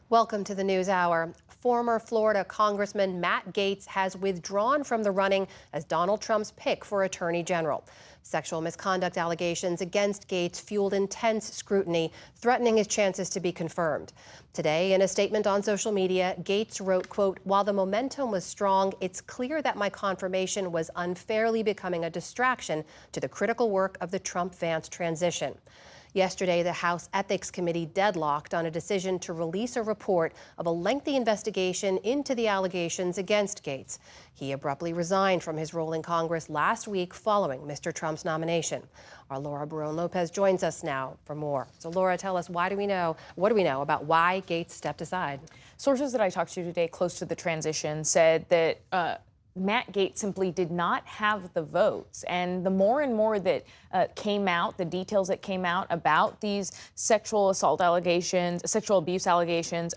Welcome to the News Hour. Former Florida Congressman Matt Gaetz has withdrawn from the running as Donald Trump's pick for Attorney General. Sexual misconduct allegations against Gaetz fueled intense scrutiny, threatening his chances to be confirmed. Today, in a statement on social media, Gaetz wrote, quote, "While the momentum was strong, it's clear that my confirmation was unfairly becoming a distraction to the critical work of the Trump-Vance transition." Yesterday, the House Ethics Committee deadlocked on a decision to release a report of a lengthy investigation into the allegations against Gaetz. He abruptly resigned from his role in Congress last week following Mr. Trump's nomination. Our Laura Barone-Lopez joins us now for more. So, Laura, tell us, what do we know about why Gaetz stepped aside? Sources that I talked to today close to the transition said that Matt Gaetz simply did not have the votes. And the more and more that came out, the details that came out about these sexual assault allegations, sexual abuse allegations,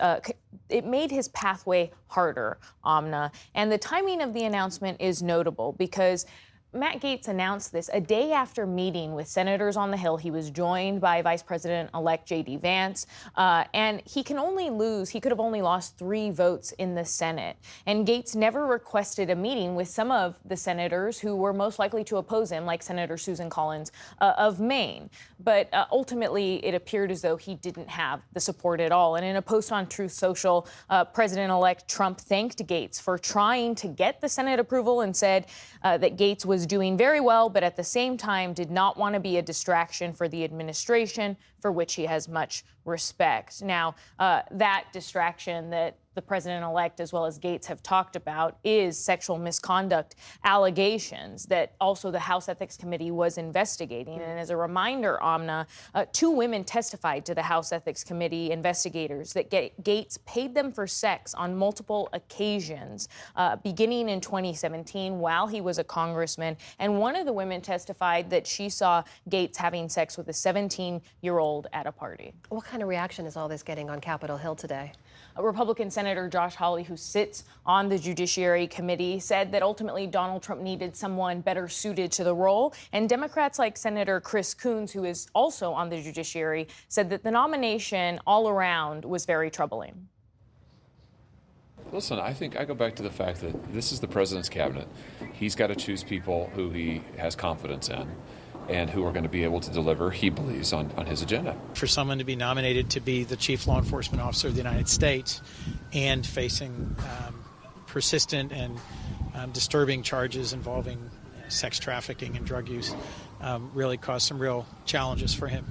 it made his pathway harder, Amna. And the timing of the announcement is notable because Matt Gaetz announced this a day after meeting with senators on the Hill. He was joined by Vice President-elect J.D. Vance, and he could have only lost 3 votes in the Senate. And Gaetz never requested a meeting with some of the senators who were most likely to oppose him, like Senator Susan Collins of Maine. But ultimately, it appeared as though he didn't have the support at all. And in a post on Truth Social, President-elect Trump thanked Gaetz for trying to get the Senate approval and said that Gaetz was doing very well, but at the same time did not want to be a distraction for the administration, for which he has much respect. Now, that distraction that the president-elect as well as Gaetz have talked about is sexual misconduct allegations that also the House Ethics Committee was investigating. And as a reminder, Amna, 2 women testified to the House Ethics Committee investigators that Gaetz paid them for sex on multiple occasions, beginning in 2017 while he was a congressman. And one of the women testified that she saw Gaetz having sex with a 17-year-old at a party. What kind of reaction is all this getting on Capitol Hill today? Republican Senator Josh Hawley, who sits on the Judiciary Committee, said that ultimately Donald Trump needed someone better suited to the role. And Democrats like Senator Chris Coons, who is also on the Judiciary, said that the nomination all around was very troubling. Listen, I think I go back to the fact that this is the president's cabinet. He's got to choose people who he has confidence in and who are going to be able to deliver, he believes, on his agenda. For someone to be nominated to be the chief law enforcement officer of the United States and facing persistent and disturbing charges involving sex trafficking and drug use really caused some real challenges for him.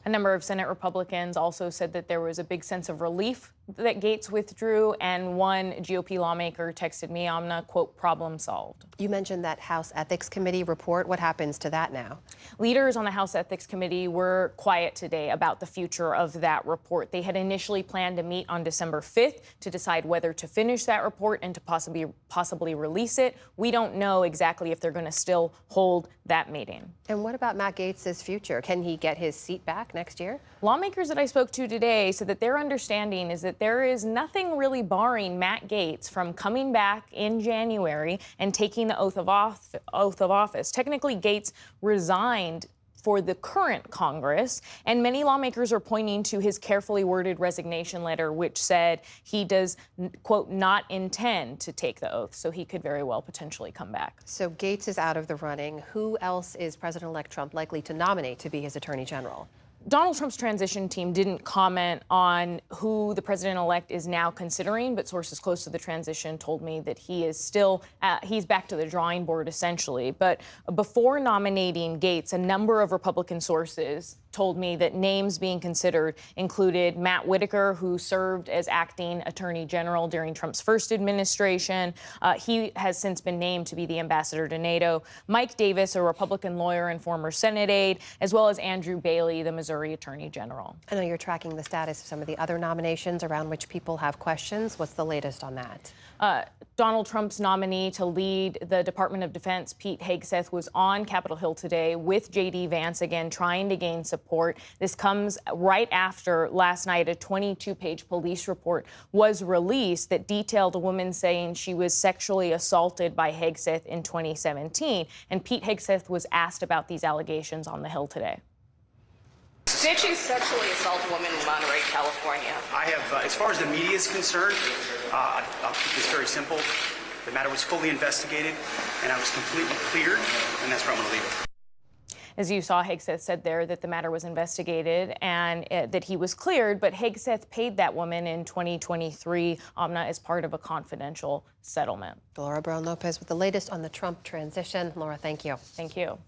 A number of Senate Republicans also said that there was a big sense of relief that Gaetz withdrew, and one GOP lawmaker texted me, Amna, quote, "problem solved." You mentioned that House Ethics Committee report. What happens to that now? Leaders on the House Ethics Committee were quiet today about the future of that report. They had initially planned to meet on December 5th to decide whether to finish that report and to possibly release it. We don't know exactly if they're going to still hold that meeting. And what about Matt Gaetz's future? Can he get his seat back next year? Lawmakers that I spoke to today said that their understanding is that there is nothing really barring Matt Gaetz from coming back in January and taking the oath of office. Technically, Gaetz resigned for the current Congress, and many lawmakers are pointing to his carefully worded resignation letter, which said he does, quote, not intend to take the oath, so he could very well potentially come back. So Gaetz is out of the running. Who else is President-elect Trump likely to nominate to be his attorney general? Donald Trump's transition team didn't comment on who the president-elect is now considering, but sources close to the transition told me that he is still, he's back to the drawing board, essentially. But before nominating Gaetz, a number of Republican sources told me that names being considered included Matt Whitaker, who served as acting attorney general during Trump's first administration. He has since been named to be the ambassador to NATO. Mike Davis, a Republican lawyer and former Senate aide, as well as Andrew Bailey, the Missouri attorney general. I know you're tracking the status of some of the other nominations around which people have questions. What's the latest on that? Donald Trump's nominee to lead the Department of Defense, Pete Hegseth, was on Capitol Hill today with J.D. Vance again, trying to gain support. This comes right after last night a 22-page police report was released that detailed a woman saying she was sexually assaulted by Hegseth in 2017. And Pete Hegseth was asked about these allegations on the Hill today. Did she sexually assault a woman in Monterey, California? I have, as far as the media is concerned, I'll keep this very simple. The matter was fully investigated, and I was completely cleared, and that's where I'm going to leave it. As you saw, Hegseth said there that the matter was investigated and that he was cleared, but Hegseth paid that woman in 2023, Amna, as part of a confidential settlement. Laura Brown Lopez with the latest on the Trump transition. Laura, thank you. Thank you.